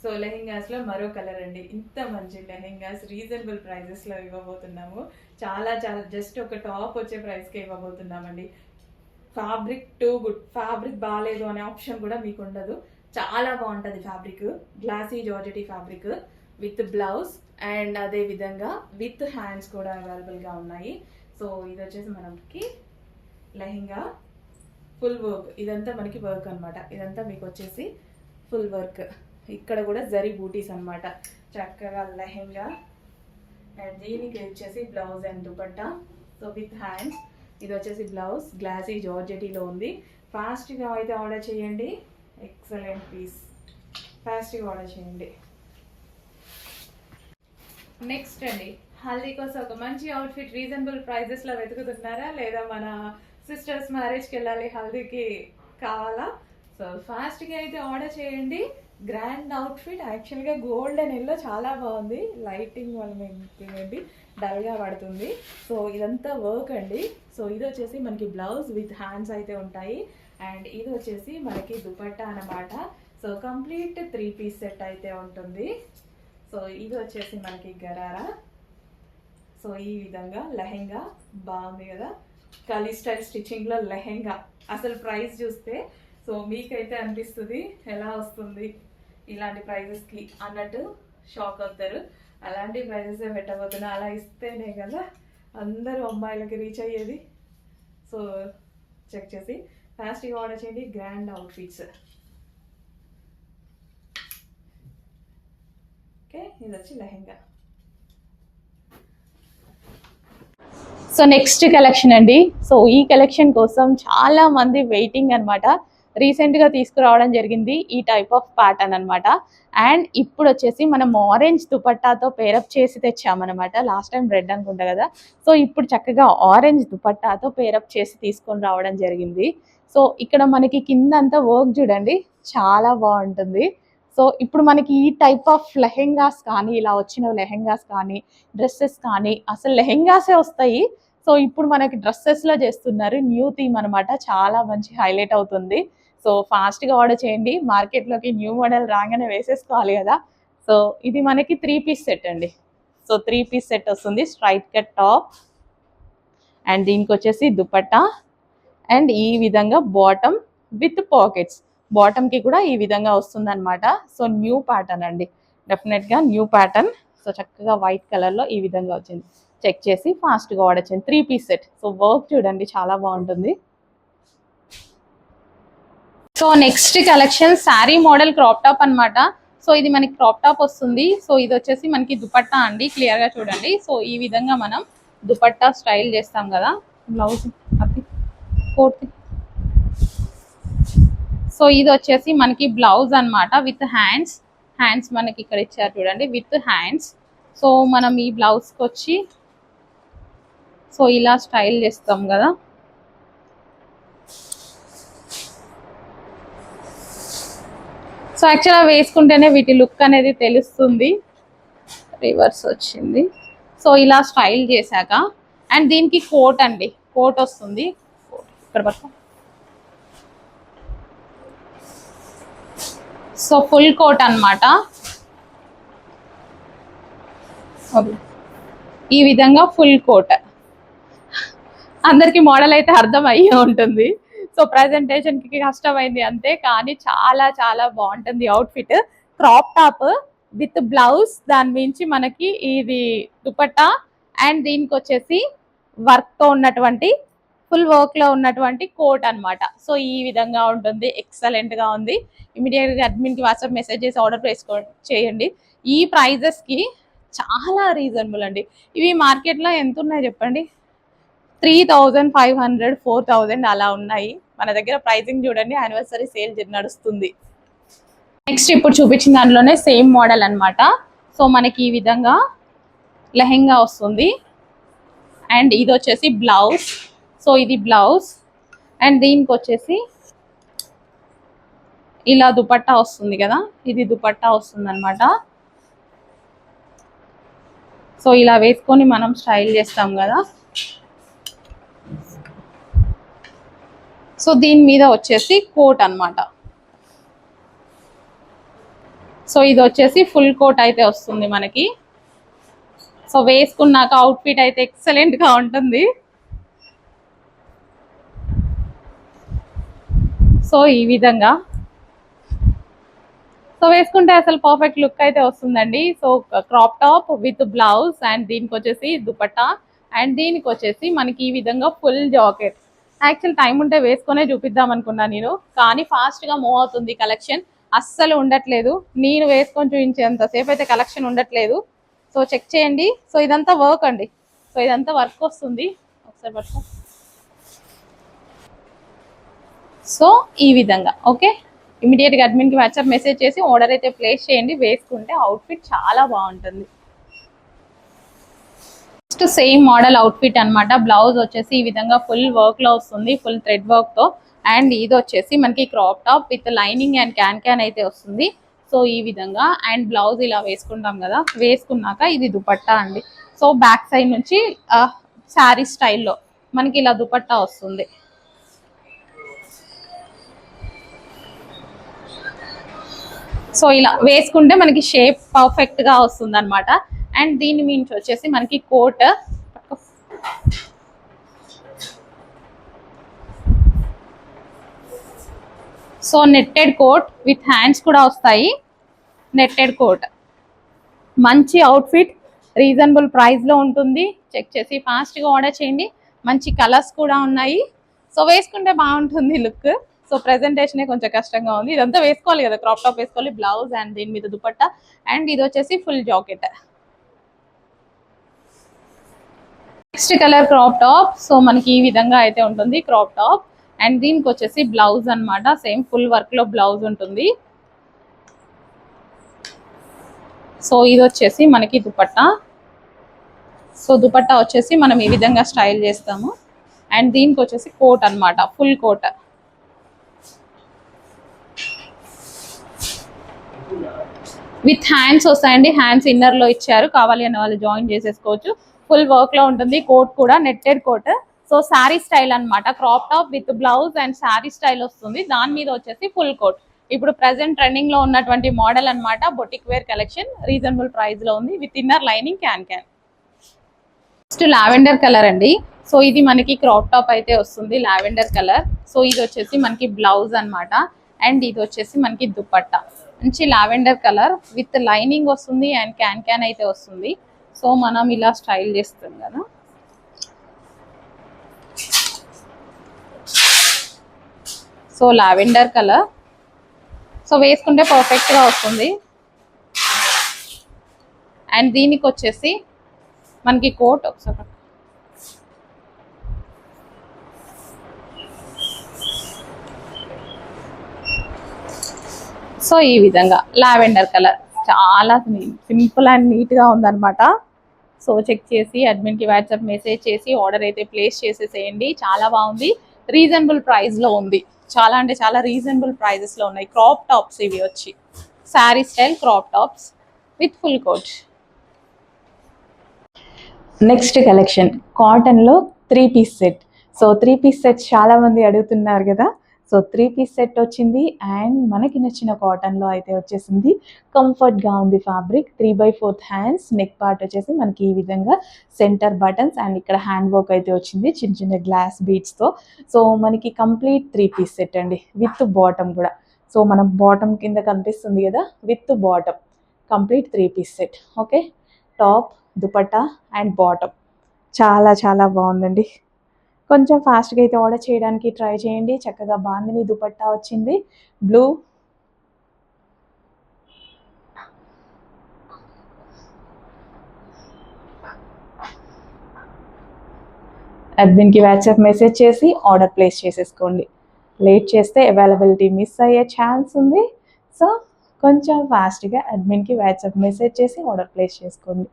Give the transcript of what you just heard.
So lehengas లో మరో colour అండి. ఇంత మంచి లెహెంగాస్ రీజనబుల్ ప్రైజెస్ లో ఇవ్వబోతున్నాము. చాలా చాలా జస్ట్ ఒక టాప్ వచ్చే ప్రైస్ కి ఇవ్వబోతున్నామండి. ఫ్యాబ్రిక్ టూ గుడ్, ఫ్యాబ్రిక్ బాగాలేదు అనే ఆప్షన్ కూడా మీకు ఉండదు. చాలా బాగుంటుంది fabric. Glossy georgette fabric with blouse and అదే విధంగా విత్ హ్యాండ్స్ కూడా అవైలబుల్ గా ఉన్నాయి. సో ఇది వచ్చేసి మనకి లెహెంగా ఫుల్ వర్క్. ఇదంతా మనకి వర్క్ అనమాట. ఇదంతా మీకు వచ్చేసి ఫుల్ వర్క్. ఇక్కడ కూడా జరీ బూటీస్ అనమాట. చక్కగా లెహెంగా అండ్ దీనికి వచ్చేసి blouse and dupatta. So with hands. ఇది వచ్చేసి బ్లౌజ్ గ్లాసీ జార్జెటీలో ఉంది. ఫాస్ట్గా అయితే ఆర్డర్ చేయండి. Excellent piece. ఫాస్ట్గా ఆర్డర్ చేయండి. నెక్స్ట్ అండి, హల్దీ కోసం ఒక మంచి అవుట్ఫిట్ రీజనబుల్ ప్రైజెస్లో వెతుకుతున్నారా, లేదా మన సిస్టర్స్ మ్యారేజ్కి వెళ్ళాలి హల్దీకి కావాలా? సో ఫాస్ట్గా అయితే ఆర్డర్ చేయండి. Grand outfit. యాక్చువల్గా గోల్డ్ అండ్ ఎల్లో చాలా బాగుంది. లైటింగ్ వల్ల ఏంటి డల్గా పడుతుంది. సో ఇదంతా వర్క్ అండి. సో ఇది వచ్చేసి మనకి బ్లౌజ్ విత్ హ్యాండ్స్ అయితే ఉంటాయి. అండ్ ఇది వచ్చేసి మనకి దుపట్టా అన్నమాట. సో కంప్లీట్ 3 పీస్ సెట్ అయితే ఉంటుంది. సో ఇది వచ్చేసి మనకి గరారా. సో ఈ విధంగా లెహెంగా బాగుంది కదా. కలీ స్టైల్ స్టిచ్చింగ్లో లెహెంగా అసలు ప్రైస్ చూస్తే సో మీకైతే అనిపిస్తుంది ఎలా వస్తుంది ఇలాంటి ప్రైజెస్కి అన్నట్టు షాక్ అవుతారు. అలాంటి ప్రైజెస్ పెట్టబోతున్నా. అలా ఇస్తేనే కదా అందరూ అమ్మాయిలకి రీచ్ అయ్యేది. సో చెక్ చేసి ఫాస్ట్గా ఆర్డర్ చేయండి. Grand outfits. ఓకే, ఇది వచ్చి లెహెంగా. సో నెక్స్ట్ కలెక్షన్ అండి. సో ఈ కలెక్షన్ కోసం చాలా మంది వెయిటింగ్ అనమాట. రీసెంట్గా తీసుకురావడం జరిగింది ఈ టైప్ ఆఫ్ ప్యాటర్న్ అనమాట. అండ్ ఇప్పుడు వచ్చేసి మనం ఆరెంజ్ దుపట్టాతో పేరప్ చేసి తెచ్చామన్నమాట. లాస్ట్ టైం రెడ్ అనుకుంటా కదా. సో ఇప్పుడు చక్కగా ఆరెంజ్ దుపట్టాతో పేరప్ చేసి తీసుకొని రావడం జరిగింది. సో ఇక్కడ మనకి కింద అంతా వర్క్ చూడండి, చాలా బాగుంటుంది. సో ఇప్పుడు మనకి ఈ టైప్ ఆఫ్ లెహెంగాస్ కానీ, ఇలా వచ్చిన లెహెంగాస్ కానీ, డ్రెస్సెస్ కానీ, అసలు లెహెంగాసే వస్తాయి. సో ఇప్పుడు మనకి డ్రెస్సెస్లో చేస్తున్నారు. న్యూ థీమ్ అనమాట. చాలా మంచి హైలైట్ అవుతుంది. సో ఫాస్ట్గా ఆర్డర్ చేయండి. మార్కెట్లోకి న్యూ మోడల్ రాగానే వేసేసుకోవాలి కదా. సో ఇది మనకి 3 పీస్ సెట్ అండి. సో 3 పీస్ సెట్ వస్తుంది. స్ట్రైట్ కట్ టాప్ అండ్ దీనికి వచ్చేసి దుపట్టా అండ్ ఈ విధంగా బాటమ్ విత్ పాకెట్స్. బాటమ్కి కూడా ఈ విధంగా వస్తుంది అనమాట. సో న్యూ ప్యాటర్న్ అండి, డెఫినెట్గా న్యూ ప్యాటర్న్. సో చక్కగా వైట్ కలర్లో ఈ విధంగా వచ్చింది. చెక్ చేసి ఫాస్ట్గా ఆర్డర్ చేయండి. 3 పీస్ సెట్. సో వర్క్ చూడండి, చాలా బాగుంటుంది. So next collection sari model crop top అనమాట. సో ఇది మనకి క్రాప్ టాప్ వస్తుంది. సో ఇది వచ్చేసి మనకి దుపట్టా అండి. క్లియర్గా చూడండి. సో ఈ విధంగా మనం దుపట్టా స్టైల్ చేస్తాం కదా. బ్లౌజ్ అది కోట్. సో ఇది వచ్చేసి మనకి బ్లౌజ్ అనమాట విత్ హ్యాండ్స్. హ్యాండ్స్ మనకి ఇక్కడ ఇచ్చారు చూడండి, విత్ హ్యాండ్స్. సో మనం ఈ బ్లౌజ్కి వచ్చి సో ఇలా స్టైల్ చేస్తాం కదా. సో యాక్చువల్గా వేసుకుంటేనే వీటి లుక్ అనేది తెలుస్తుంది. రివర్స్ వచ్చింది. సో ఇలా స్టైల్ చేశాక అండ్ దీనికి కోట్ అండి, కోట్ వస్తుంది. ఇక్కడ పక్క. సో ఫుల్ కోట్ అనమాట. ఈ విధంగా ఫుల్ కోట్. అందరికి మోడల్ అయితే అర్థం అయ్యే ఉంటుంది. సో ప్రజెంటేషన్కి కష్టమైంది అంతే, కానీ చాలా చాలా బాగుంటుంది outfit. Crop top with blouse, దాని మించి మనకి ఇది దుపట్టా అండ్ దీనికి వచ్చేసి వర్క్తో ఉన్నటువంటి ఫుల్ వర్క్లో ఉన్నటువంటి కోట్ అనమాట. సో ఈ విధంగా ఉంటుంది. ఎక్సలెంట్గా ఉంది. ఇమీడియట్గా అడ్మిన్కి వాట్సాప్ మెసేజ్ చేసి ఆర్డర్ చేయండి. ఈ ప్రైజెస్కి చాలా రీజనబుల్ అండి. ఇవి మార్కెట్లో ఎంత ఉన్నాయి చెప్పండి? 3500, 4000 అలా ఉన్నాయి. మన దగ్గర ప్రైజింగ్ చూడండి, యానివర్సరీ సేల్ నడుస్తుంది. నెక్స్ట్ ఇప్పుడు చూపించిన దాంట్లోనే సేమ్ మోడల్ అనమాట. సో మనకి ఈ విధంగా లెహెంగా వస్తుంది అండ్ ఇది వచ్చేసి బ్లౌజ్. సో ఇది బ్లౌజ్ అండ్ దీనికి వచ్చేసి ఇలా దుపట్టా వస్తుంది కదా, ఇది దుపట్టా వస్తుంది అనమాట. సో ఇలా వేసుకొని మనం స్టైల్ చేస్తాం కదా. సో దీని మీద వచ్చేసి కోట్ అనమాట. సో ఇది వచ్చేసి ఫుల్ కోట్ అయితే వస్తుంది మనకి. సో వేసుకున్నాక అవుట్ఫిట్ అయితే ఎక్సలెంట్ గా ఉంటుంది. సో ఈ విధంగా సో వేసుకుంటే అసలు పర్ఫెక్ట్ లుక్ అయితే వస్తుందండి. So crop top with blouse and దీనికి వచ్చేసి దుపట్టా అండ్ దీనికి వచ్చేసి మనకి ఈ విధంగా ఫుల్ జాకెట్. యాక్చువల్ టైం ఉంటే వేసుకునే చూపిద్దాం అనుకున్నా నేను, కానీ ఫాస్ట్ గా మూవ్ అవుతుంది కలెక్షన్, అస్సలు ఉండట్లేదు. నేను వేసుకొని చూపించేంతసేపు అయితే కలెక్షన్ ఉండట్లేదు. సో చెక్ చేయండి. సో ఇదంతా వర్క్ అండి. సో ఇదంతా వర్క్ వస్తుంది. ఒకసారి పట్టుకో. సో ఈ విధంగా ఓకే. ఇమీడియట్గా అడ్మిన్కి వాట్సాప్ మెసేజ్ చేసి ఆర్డర్ అయితే ప్లేస్ చేయండి. వేసుకుంటే అవుట్ఫిట్ చాలా బాగుంటుంది. నెక్స్ట్ సేమ్ మోడల్ అవుట్ఫిట్ అనమాట. బ్లౌజ్ వచ్చేసి ఈ విధంగా ఫుల్ వర్క్ లో వస్తుంది, ఫుల్ థ్రెడ్ వర్క్ తో. అండ్ ఇది వచ్చేసి మనకి crop top with lining and can can అయితే వస్తుంది. సో ఈ విధంగా అండ్ బ్లౌజ్ ఇలా వేసుకుంటాం కదా, వేసుకున్నాక ఇది దుపట్టా అండి. సో బ్యాక్ సైడ్ నుంచి శారీ స్టైల్లో మనకి ఇలా దుపట్టా వస్తుంది. సో ఇలా వేసుకుంటే మనకి షేప్ పర్ఫెక్ట్ గా వస్తుంది అనమాట. అండ్ దీని మీన్స్ వచ్చేసి మనకి coat, so netted coat with hands కూడా వస్తాయి. నెట్టెడ్ కోట్ మంచి అవుట్ఫిట్, రీజనబుల్ ప్రైస్ లో ఉంటుంది. చెక్ చేసి ఫాస్ట్ గా ఆర్డర్ చేయండి. మంచి కలర్స్ కూడా ఉన్నాయి. సో వేసుకుంటే బాగుంటుంది లుక్. సో ప్రెజెంటేషన్ కొంచెం కష్టంగా ఉంది. ఇదంతా వేసుకోవాలి కదా, క్రాప్ టాప్ వేసుకోవాలి, బ్లౌజ్ అండ్ దీని మీద దుపట్టా అండ్ ఇది వచ్చేసి full jacket. Next colour crop top. So మనకి ఈ విధంగా అయితే ఉంటుంది క్రాప్ టాప్ అండ్ దీనికి వచ్చేసి బ్లౌజ్ అనమాట. సేమ్ ఫుల్ వర్క్ లో బ్లౌజ్ ఉంటుంది. సో ఇది వచ్చేసి మనకి దుపట్టా. సో దుపట్టా వచ్చేసి మనం ఈ విధంగా స్టైల్ చేస్తాము. అండ్ దీనికి వచ్చేసి కోట్ అనమాట, ఫుల్ కోట్. విత్ హ్యాండ్స్ వస్తాయండి. హ్యాండ్స్ ఇన్నర్ లో ఇచ్చారు, కావాలి అనే వాళ్ళు జాయిన్ చేసేసుకోవచ్చు. ఫుల్ వర్క్ లో ఉంటుంది. కోట్ కూడా netted coat. So sari style అనమాట. Crop top with blouse and sari style వస్తుంది. దాని మీద వచ్చేసి ఫుల్ కోట్. ఇప్పుడు ప్రెసెంట్ ట్రెండింగ్ లో ఉన్నటువంటి మోడల్ అనమాట. Boutique wear collection reasonable price లో ఉంది with inner lining can can. Next lavender colour అండి. సో ఇది మనకి క్రాప్ టాప్ అయితే వస్తుంది, లావెండర్ కలర్. సో ఇది వచ్చేసి మనకి బ్లౌజ్ అనమాట అండ్ ఇది వచ్చేసి మనకి దుపట్టా. మంచి లావెండర్ కలర్ విత్ లైనింగ్ వస్తుంది అండ్ క్యాన్ క్యాన్ అయితే వస్తుంది. సో మనం ఇలా స్టైల్ చేస్తాం కదా. So lavender colour. సో వేసుకుంటే పర్ఫెక్ట్ గా వస్తుంది. అండ్ దీనికి వచ్చేసి మనకి కోట్ ఒకసారి. సో ఈ విధంగా లావెండర్ కలర్ చాలా సింపుల్ అండ్ నీట్ గా ఉందన్నమాట. సో చెక్ చేసి అడ్మిన్ కి వాట్సాప్ మెసేజ్ చేసి ఆర్డర్ అయితే ప్లేస్ చేసేసేయండి. చాలా బాగుంది, రీజనబుల్ ప్రైస్ లో ఉంది. చాలా అంటే చాలా రీజనబుల్ ప్రైజెస్ లో ఉన్నాయి. క్రాప్ టాప్స్ ఇవి వచ్చి sari style crop tops with full coat. Next collection cotton లో 3 piece set. So 3 piece set చాలా మంది అడుగుతున్నారు కదా. సో 3 పీస్ సెట్ వచ్చింది అండ్ మనకి నచ్చిన కాటన్ లో అయితే వచ్చేసింది. కంఫర్ట్ గా ఉంది ఫ్యాబ్రిక్. 3/4 హ్యాండ్స్, నెక్ పార్ట్ వచ్చేసి మనకి ఈ విధంగా సెంటర్ బటన్స్ అండ్ ఇక్కడ హ్యాండ్ వర్క్ అయితే వచ్చింది చిన్న చిన్న గ్లాస్ బీడ్స్ తో. సో మనకి కంప్లీట్ 3 పీస్ సెట్ అండి విత్ బాటమ్ కూడా. సో మనం బాటమ్ కింద కనిపిస్తుంది కదా, with bottom complete 3 piece set. Okay, top, dupatta and bottom చాలా చాలా బాగుందండి. కొంచెం ఫాస్ట్గా అయితే ఆర్డర్ చేయడానికి ట్రై చేయండి. చక్కగా బాందిని దుపట్టా వచ్చింది బ్లూ. అడ్మిన్కి వాట్సాప్ మెసేజ్ చేసి ఆర్డర్ ప్లేస్ చేసేసుకోండి. లేట్ చేస్తే అవైలబిలిటీ మిస్ అయ్యే ఛాన్స్ ఉంది. సో కొంచెం ఫాస్ట్గా అడ్మిన్కి వాట్సాప్ మెసేజ్ చేసి ఆర్డర్ ప్లేస్ చేసుకోండి.